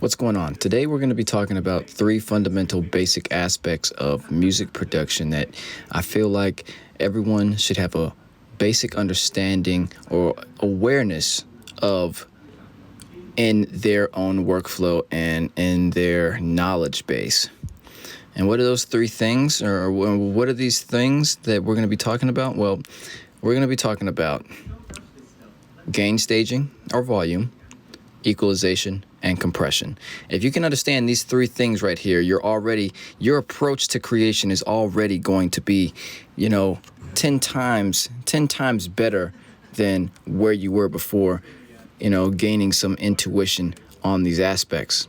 What's going on? Today we're going to be talking about three fundamental basic aspects of music production that I feel like everyone should have a basic understanding or awareness of in their own workflow and in their knowledge base. And what are those three things, or what are these things that we're going to be talking about? Well, we're going to be talking about gain staging or volume, equalization, and compression. If you can understand these three things right here, your approach to creation is already going to be, 10 times better than where you were before, gaining some intuition on these aspects.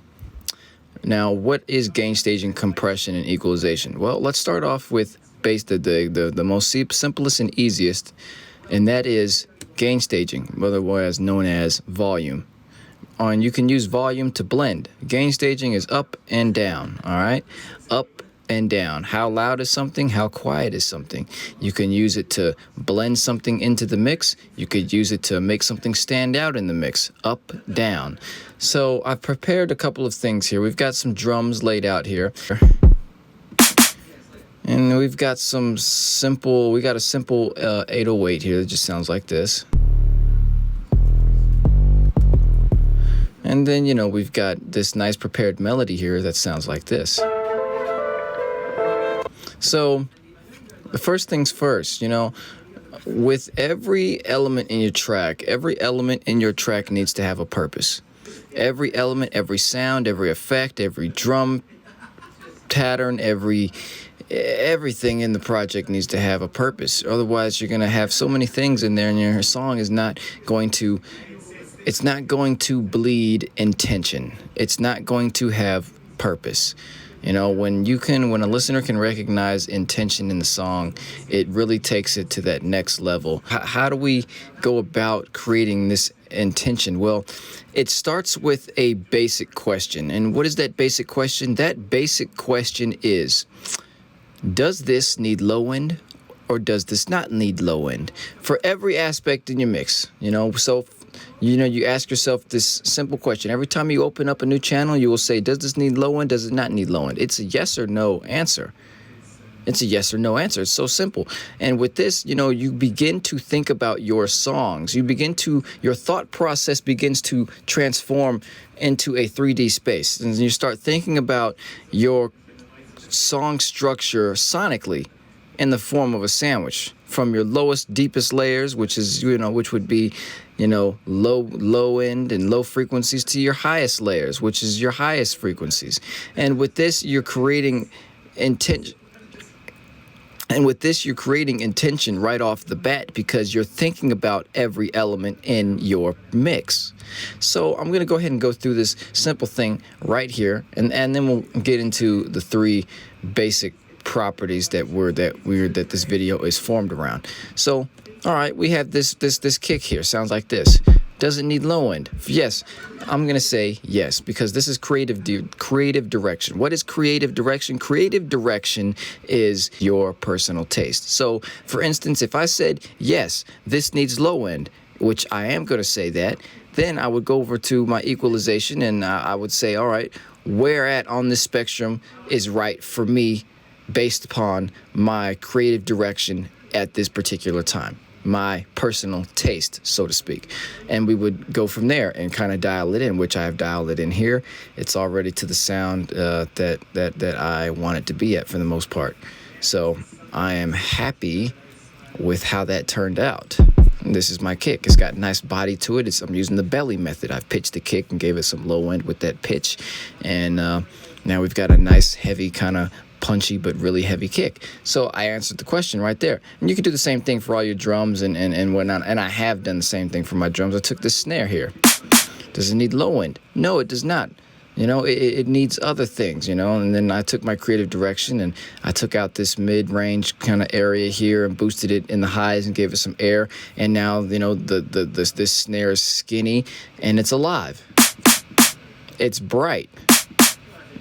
Now, what is gain staging, compression, and equalization? Well, let's start off with the most simplest and easiest, and that is gain staging, otherwise known as volume. And you can use volume to blend. Gain staging is up and down, all right? Up and down. How loud is something? How quiet is something? You can use it to blend something into the mix. You could use it to make something stand out in the mix. Up, down. So I've prepared a couple of things here. We've got some drums laid out here. And we've got a simple 808 here that just sounds like this. And then, we've got this nice prepared melody here that sounds like this. So, the first things first, with every element in your track needs to have a purpose. Every element, every sound, every effect, every drum pattern, everything in the project needs to have a purpose. Otherwise, you're going to have so many things in there and your song is not going to bleed intention. It's not going to have purpose. When a listener can recognize intention in the song, it really takes it to that next level. How do we go about creating this intention? Well, it starts with a basic question. And what is that basic question? That basic question is, does this need low end or does this not need low end? For every aspect in your mix, you ask yourself this simple question. Every time you open up a new channel, you will say, does this need low end? Does it not need low end? It's a yes or no answer. It's a yes or no answer. It's so simple. And with this, you begin to think about your songs. Your thought process begins to transform into a 3D space. And you start thinking about your song structure sonically in the form of a sandwich, from your lowest, deepest layers, which would be, low end and low frequencies, to your highest layers, which is your highest frequencies. And with this, you're creating intention. Right off the bat, because you're thinking about every element in your mix. So I'm going to go ahead and go through this simple thing right here, and then we'll get into the three basic properties that this video is formed around. So, all right, we have this kick here. Sounds like this. Does it need low end? Yes, I'm gonna say yes, because this is creative direction. What is creative direction? Creative direction is your personal taste. So, for instance, if I said yes, this needs low end, which I am gonna say that, then I would go over to my equalization and I would say, all right, where at on this spectrum is right for me, based upon my creative direction at this particular time, my personal taste, so to speak. And we would go from there and kind of dial it in, which I have dialed it in here. It's already to the sound that I want it to be at for the most part. So I am happy with how that turned out. And this is my kick. It's got a nice body to it. I'm using the belly method. I've pitched the kick and gave it some low end with that pitch. And now we've got a nice heavy kind of punchy but really heavy kick. So I answered the question right there. And you can do the same thing for all your drums and whatnot. And I have done the same thing for my drums. I took this snare here. Does it need low end? No, it does not. It needs other things, and then I took my creative direction and I took out this mid-range kind of area here and boosted it in the highs and gave it some air. And now, this snare is skinny and it's alive. It's bright.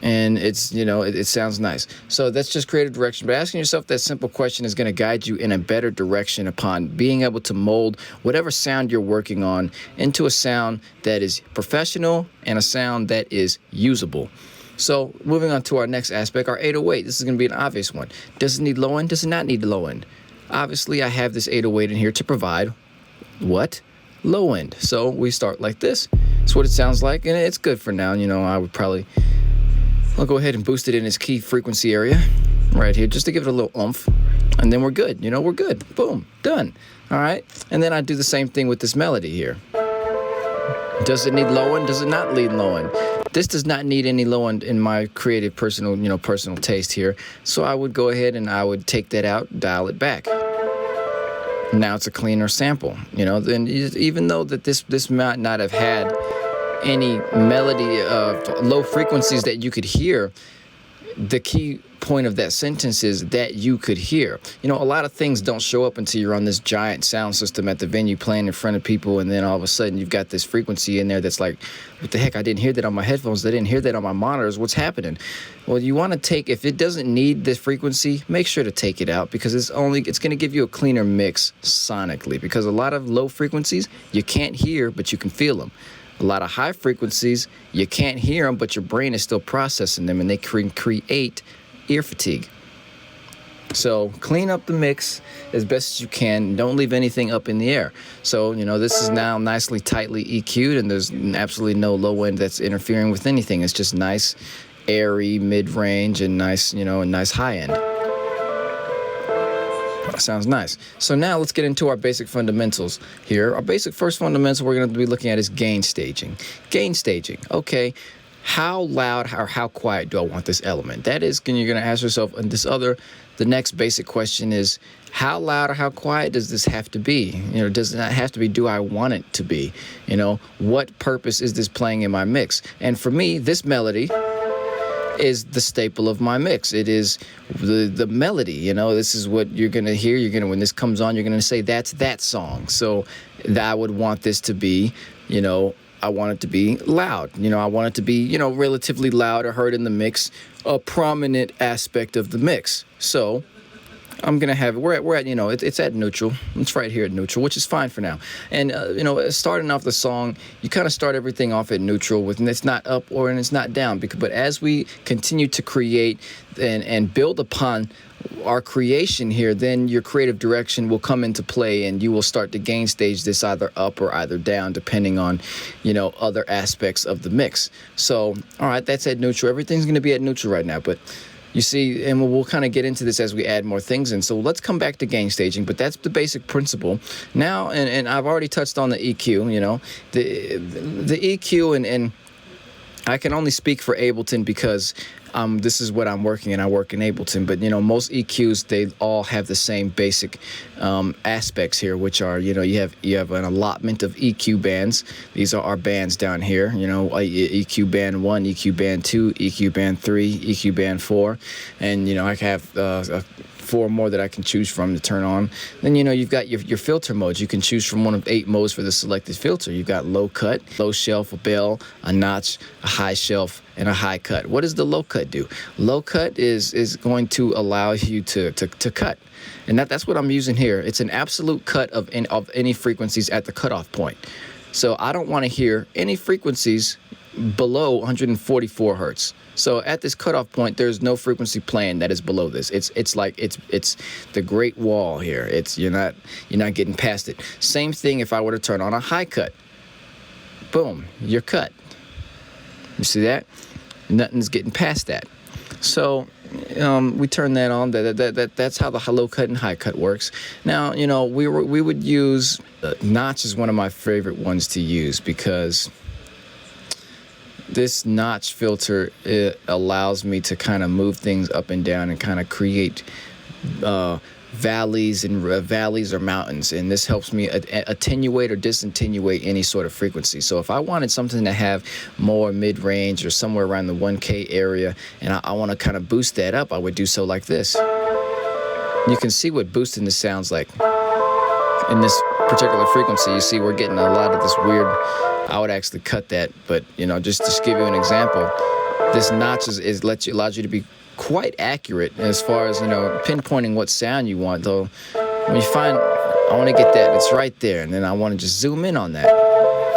and it's, it sounds nice. So that's just creative direction. But asking yourself that simple question is going to guide you in a better direction upon being able to mold whatever sound you're working on into a sound that is professional and a sound that is usable. So moving on to our next aspect, our 808. This is going to be an obvious one. Does it need low end? Does it not need low end? Obviously, I have this 808 in here to provide what? Low end. So we start like this. That's what it sounds like, and it's good for now. I'll go ahead and boost it in its key frequency area right here just to give it a little oomph, and then we're good. We're good. Boom, done. All right, and then I do the same thing with this melody here. Does it need low end? Does it not need low end? This does not need any low end in my creative personal taste here. So I would go ahead and I would take that out, dial it back. Now it's a cleaner sample. Then even though that this might not have had any melody of low frequencies that you could hear, the key point of that sentence is that you could hear. A lot of things don't show up until you're on this giant sound system at the venue playing in front of people, and then all of a sudden you've got this frequency in there that's like, what the heck, I didn't hear that on my headphones, I didn't hear that on my monitors, what's happening? Well, you want to take, if it doesn't need this frequency, make sure to take it out, because it's going to give you a cleaner mix sonically, because a lot of low frequencies you can't hear, but you can feel them. A lot of high frequencies, you can't hear them, but your brain is still processing them, and they can create ear fatigue. So clean up the mix as best as you can. Don't leave anything up in the air. So, this is now nicely, tightly EQ'd, and there's absolutely no low end that's interfering with anything. It's just nice, airy, mid-range, and nice, a nice high end. Sounds nice. So now let's get into our basic fundamentals here. Our basic first fundamental we're going to be looking at is gain staging. Gain staging. Okay, how loud or how quiet do I want this element? That is, you're going to ask yourself, and the next basic question is, how loud or how quiet does this have to be? Does it not have to be? Do I want it to be? What purpose is this playing in my mix? And for me, this melody is the staple of my mix. It is the melody. This is what you're gonna hear. When this comes on, you're gonna say that's that song. So I would want this to be, I want it to be loud. I want it to be, relatively loud or heard in the mix, a prominent aspect of the mix. So I'm gonna have we're at it's at neutral. It's right here at neutral, which is fine for now. And starting off the song, you kind of start everything off at neutral and it's not up and it's not down. But as we continue to create and build upon our creation here, then your creative direction will come into play, and you will start to gain stage this either up or either down, depending on other aspects of the mix. So all right, that's at neutral. Everything's gonna be at neutral right now, but you see, and we'll kind of get into this as we add more things in. So let's come back to gain staging, but that's the basic principle. Now, and I've already touched on the EQ, the EQ, and I can only speak for Ableton because this is what I'm working in. I work in Ableton, but most EQs, they all have the same basic aspects here, which are you have an allotment of EQ bands. These are our bands down here. EQ band 1, EQ band 2, EQ band 3, EQ band 4, and I have 4 more that I can choose from to turn on. Then you've got your filter modes. You can choose from one of 8 modes for the selected filter. You've got low cut, low shelf, a bell, a notch, a high shelf, and a high cut. What does the low cut do? Low cut is going to allow you to cut, and that's what I'm using here. It's an absolute cut of any frequencies at the cutoff point. So I don't want to hear any frequencies below 144 hertz. So at this cutoff point, there's no frequency playing that is below this. It's the great wall here. You're not getting past it. Same thing if I were to turn on a high cut. Boom, you're cut. You see that? Nothing's getting past that. So we turn that on. That's how the low cut and high cut works. Now we would use notch is one of my favorite ones to use, because this notch filter, it allows me to kind of move things up and down and kind of create valleys or mountains, and this helps me attenuate or disattenuate any sort of frequency. So if I wanted something to have more mid-range or somewhere around the 1K area, and I want to kind of boost that up, I would do so like this. You can see what boosting this sounds like. In this particular frequency, you see we're getting a lot of this weird. I would actually cut that, but just give you an example. this notch allows you to be quite accurate as far as, pinpointing what sound you want. Though when you find, I want to get that, it's right there, and then I want to just zoom in on that.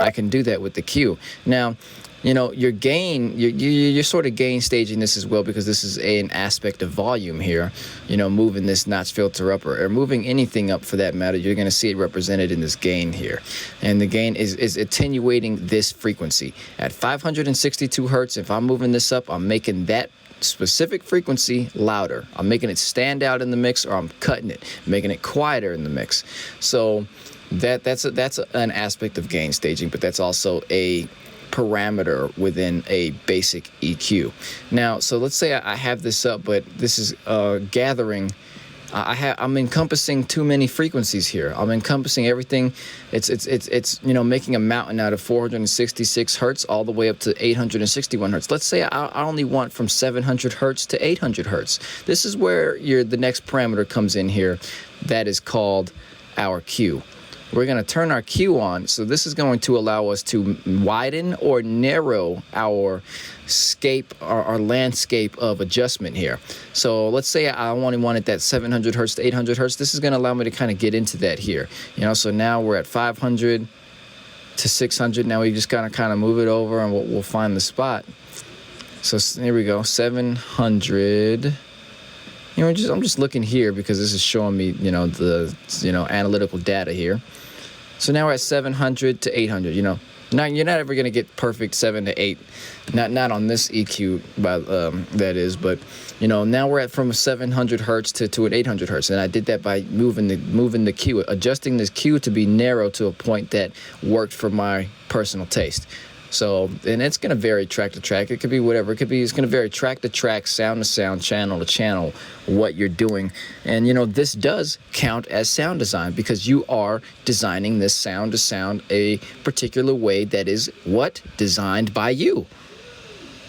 I can do that with the Q. Now, your gain, you're sort of gain staging this as well, because this is an aspect of volume here. Moving this notch filter up, or moving anything up for that matter, you're going to see it represented in this gain here. And the gain is attenuating this frequency. At 562 hertz, if I'm moving this up, I'm making that specific frequency louder. I'm making it stand out in the mix, or I'm cutting it, making it quieter in the mix. So that's an aspect of gain staging, but that's also a parameter within a basic EQ. Now, so let's say I have this up, but this is gathering. I'm encompassing too many frequencies here. I'm encompassing everything. It's making a mountain out of 466 hertz all the way up to 861 hertz. Let's say I only want from 700 hertz to 800 hertz. This is where the next parameter comes in here. That is called our Q. We're going to turn our Q on. So this is going to allow us to widen or narrow our our landscape of adjustment here. So let's say I only wanted that 700 hertz to 800 hertz. This is going to allow me to kind of get into that here. So now we're at 500 to 600. Now we just kind of move it over, and we'll find the spot. So here we go, 700. I'm just looking here because this is showing me, the analytical data here. So now we're at 700 to 800. Now you're not ever gonna get perfect 7 to 8, not on this EQ, that is. But now we're at from 700 hertz to an 800 hertz, and I did that by moving the Q, adjusting this Q to be narrow to a point that worked for my personal taste. So, and it's going to vary track to track. It could be whatever. It's going to vary track to track, sound to sound, channel to channel, what you're doing. And, this does count as sound design, because you are designing this sound to sound a particular way that is designed by you.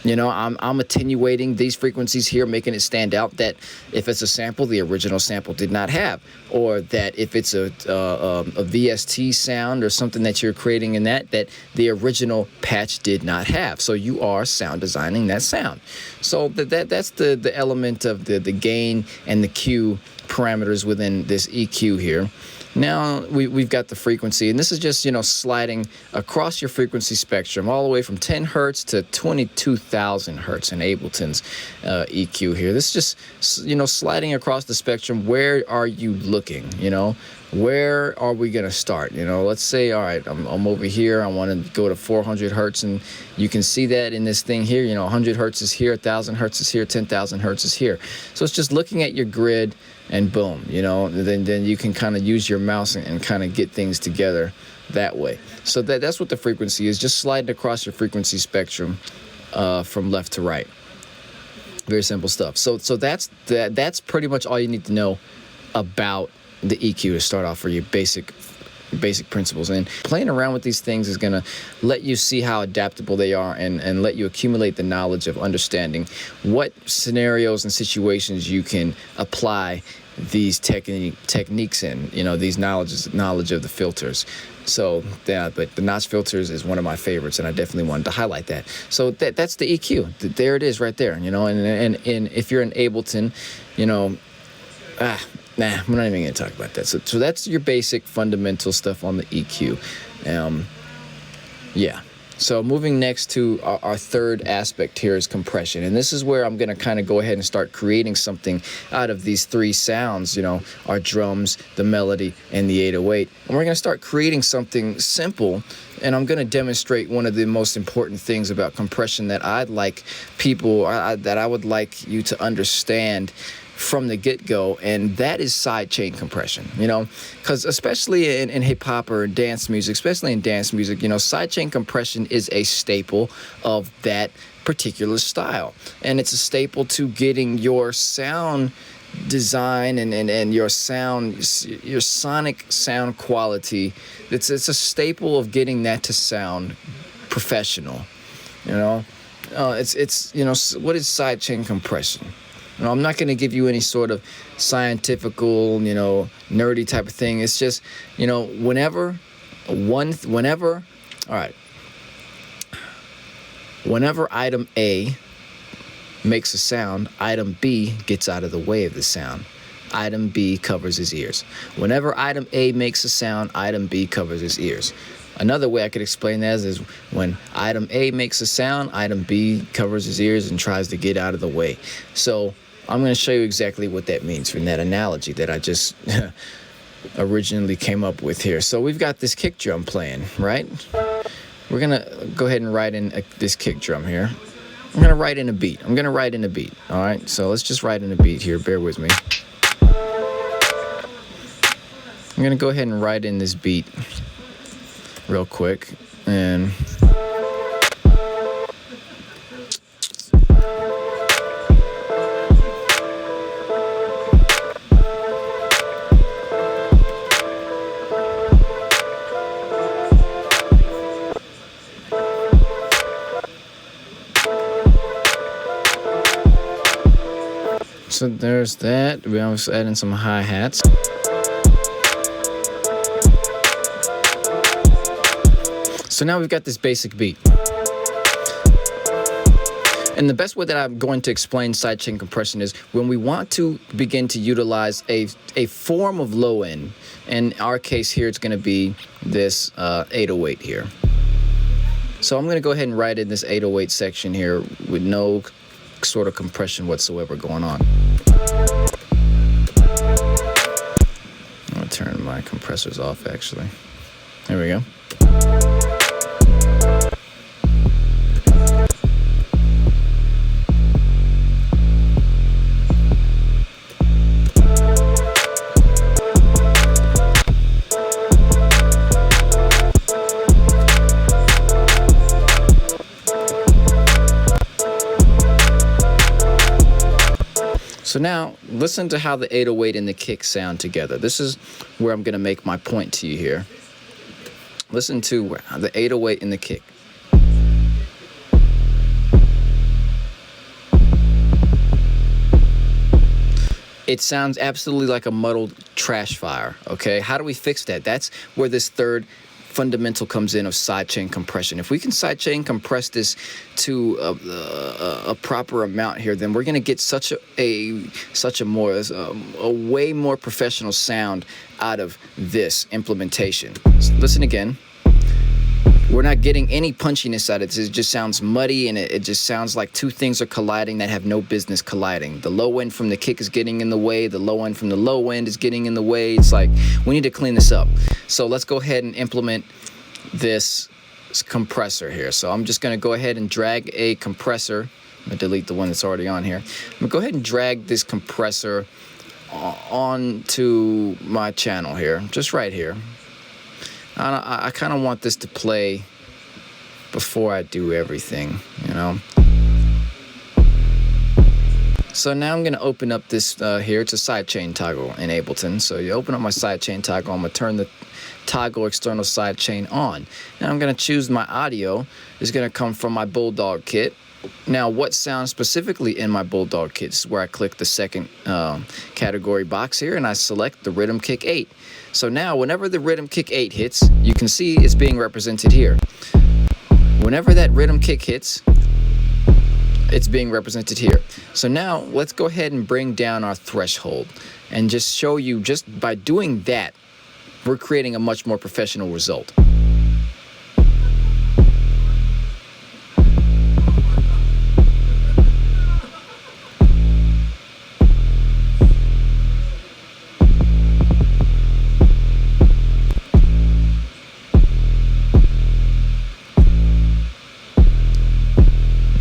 I'm attenuating these frequencies here, making it stand out that if it's a sample, the original sample did not have, or that if it's a VST sound or something that you're creating in that the original patch did not have. So you are sound designing that sound. So that's the element of the gain and the Q parameters within this EQ here. Now we've got the frequency, and this is just, sliding across your frequency spectrum all the way from 10 hertz to 22,000 hertz in Ableton's EQ here. This is just, sliding across the spectrum. Where are you looking? Where are we going to start? Let's say, all right, I'm over here. I want to go to 400 hertz, and you can see that in this thing here, 100 hertz is here, 1,000 hertz is here, 10,000 hertz is here. So it's just looking at your grid, and boom, then you can kind of use your mouse and kind of get things together that way. So that's what the frequency is, just sliding across your frequency spectrum from left to right. Very simple stuff. So that's pretty much all you need to know about the EQ to start off for your basic principles. And playing around with these things is going to let you see how adaptable they are, and let you accumulate the knowledge of understanding what scenarios and situations you can apply these techniques in, these knowledge of the filters. So yeah, but the notch filters is one of my favorites, and I definitely wanted to highlight that. So that's the EQ. There it is right there, and if you're in Ableton, we're not even going to talk about that. So that's your basic fundamental stuff on the EQ. Yeah. So moving next to our third aspect here is compression. And this is where I'm going to kind of go ahead and start creating something out of these three sounds, our drums, the melody, and the 808. And we're going to start creating something simple. And I'm going to demonstrate one of the most important things about compression that I'd like that I would like you to understand from the get-go, and that is sidechain compression, because especially in hip-hop or dance music, sidechain compression is a staple of that particular style, and it's a staple to getting your sound design and your sonic sound quality. It's a staple of getting that to sound professional. What is sidechain compression? I'm not going to give you any sort of scientifical, nerdy type of thing. It's just, whenever item A makes a sound, item B gets out of the way of the sound. Item B covers his ears. Whenever item A makes a sound, item B covers his ears. Another way I could explain that is when item A makes a sound, item B covers his ears and tries to get out of the way. So I'm going to show you exactly what that means from that analogy that I just originally came up with here. So we've got this kick drum playing, right? We're going to go ahead and write in this kick drum here. I'm going to write in a beat. All right, so let's just write in a beat here. Bear with me. I'm going to go ahead and write in this beat real quick. And so there's that. We also add in some hi-hats. So now we've got this basic beat. And the best way that I'm going to explain sidechain compression is when we want to begin to utilize a form of low end. In our case here, it's going to be this 808 here. So I'm going to go ahead and write in this 808 section here with no sort of compression whatsoever going on. I'm going to turn my compressors off, actually. There we go. So now, listen to how the 808 and the kick sound together. This is where I'm going to make my point to you here. Listen to the 808 and the kick. It sounds absolutely like a muddled trash fire, okay? How do we fix that? That's where this third fundamental comes in of sidechain compression. If we can sidechain compress this to a proper amount here, then we're going to get such a way more professional sound out of this implementation. So listen again. We're not getting any punchiness out of this. It just sounds muddy, and it just sounds like two things are colliding that have no business colliding. The low end from the kick is getting in the way. The low end from the low end is getting in the way. It's like, we need to clean this up. So let's go ahead and implement this compressor here. So I'm just going to go ahead and drag a compressor. I'm going to delete the one that's already on here. I'm going to go ahead and drag this compressor onto my channel here, just right here. I kind of want this to play before I do everything, you know. So now I'm going to open up this here. It's a sidechain toggle in Ableton. So you open up my sidechain toggle. I'm going to turn the toggle external sidechain on. Now I'm going to choose my audio. It's going to come from my Bulldog kit. Now, what sounds specifically in my Bulldog kit is where I click the second category box here, and I select the Rhythm Kick 8. So now, whenever the Rhythm Kick 8 hits, you can see it's being represented here. Whenever that Rhythm Kick hits, it's being represented here. So now, let's go ahead and bring down our threshold and just show you, just by doing that, we're creating a much more professional result.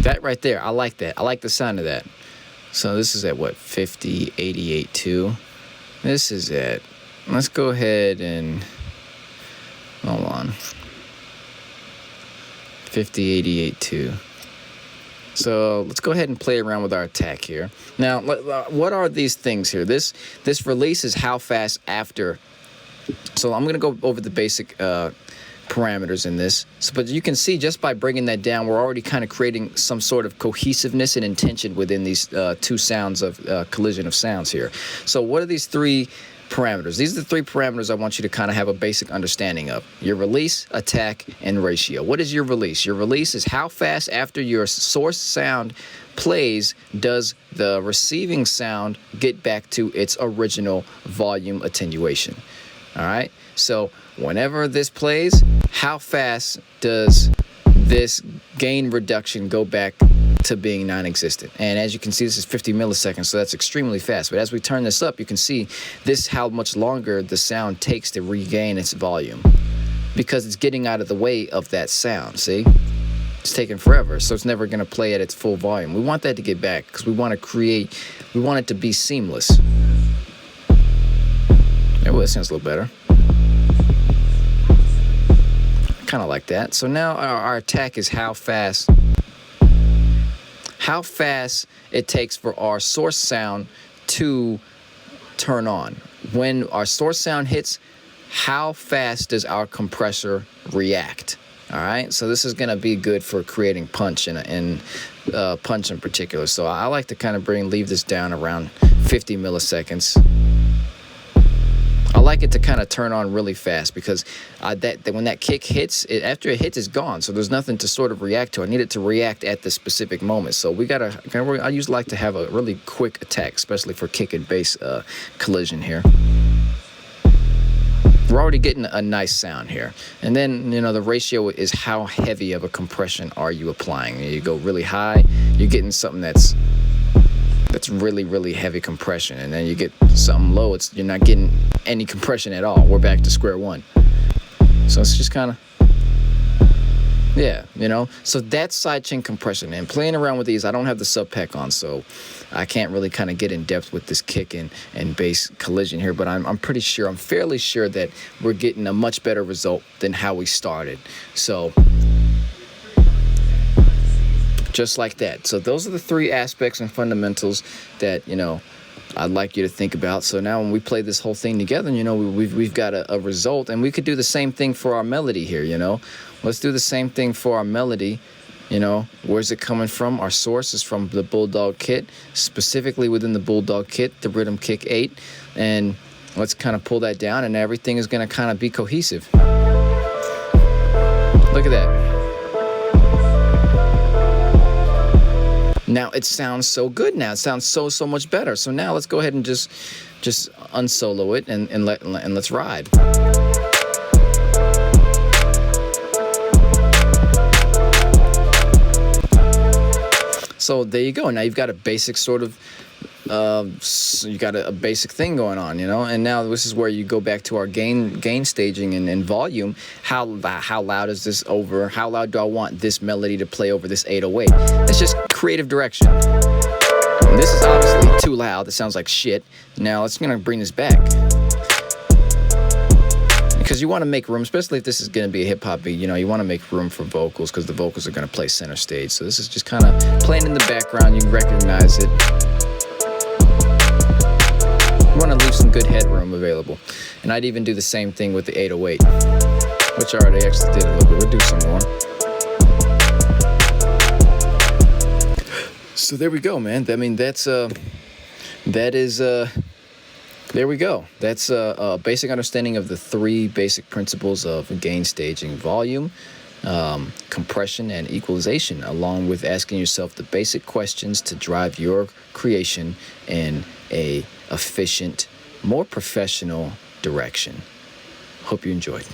That right there, I like that. I like the sound of that. So this is at what, 50, 88, 2. This is at, let's go ahead and, hold on. 50, 88, 2. So let's go ahead and play around with our attack here. Now, what are these things here? This release is how fast after. So I'm going to go over the basic parameters in this, but you can see just by bringing that down, we're already kind of creating some sort of cohesiveness and intention within these two sounds of collision of sounds here. So what are these three parameters. These are the 3 parameters I want you to kind of have a basic understanding of: your release, attack, and ratio. What is your release? Your release is how fast after your source sound plays does the receiving sound get back to its original volume attenuation. All right, so whenever this plays, how fast does this gain reduction go back to being non-existent? And as you can see, this is 50 milliseconds, so that's extremely fast. But as we turn this up, you can see this how much longer the sound takes to regain its volume, because it's getting out of the way of that sound. See, it's taking forever, so it's never going to play at its full volume. We want that to get back because we want it to be seamless. Yeah, well, that sounds a little better. Kind of like that. So now our attack is how fast it takes for our source sound to turn on. When our source sound hits, how fast does our compressor react? All right, so this is going to be good for creating punch and punch in particular. So I like to kind of leave this down around 50 milliseconds. I like it to kind of turn on really fast because when that kick hits, after it hits, it's gone. So there's nothing to sort of react to. I need it to react at the specific moment. So I usually like to have a really quick attack, especially for kick and bass collision here. We're already getting a nice sound here. And then, the ratio is how heavy of a compression are you applying. You go really high, you're getting something that's really, really heavy compression. And then you get something low, you're not getting any compression at all. We're back to square one. So it's just kind of, yeah, So that's sidechain compression. And playing around with these, I don't have the sub pack on, so I can't really kind of get in depth with this kick and bass collision here, but I'm fairly sure that we're getting a much better result than how we started. So just like that. So those are the 3 aspects and fundamentals that, I'd like you to think about. So now when we play this whole thing together, we've got a result, and we could do the same thing for our melody here, Let's do the same thing for our melody. Where's it coming from? Our source is from the Bulldog kit, specifically within the Bulldog kit, the Rhythm Kick 8. And let's kind of pull that down, and everything is going to kind of be cohesive. Look at that. Now it sounds so good now. It sounds so much better. So now let's go ahead and just unsolo it and let's ride. So there you go. Now you've got a basic sort of, you got a basic thing going on, And now this is where you go back to our gain staging and volume. How loud is this over? How loud do I want this melody to play over this 808? It's just creative direction. And this is obviously too loud. It sounds like shit. Now let's bring this back. Because you want to make room, especially if this is going to be a hip-hop beat, you want to make room for vocals because the vocals are going to play center stage. So this is just kind of playing in the background. You can recognize it. You want to leave some good headroom available. And I'd even do the same thing with the 808, which I already actually did a little bit. We'll do some more. So there we go, man. I mean, there we go. That's a basic understanding of the 3 basic principles of gain staging: volume, compression, and equalization, along with asking yourself the basic questions to drive your creation in a efficient, more professional direction. Hope you enjoyed.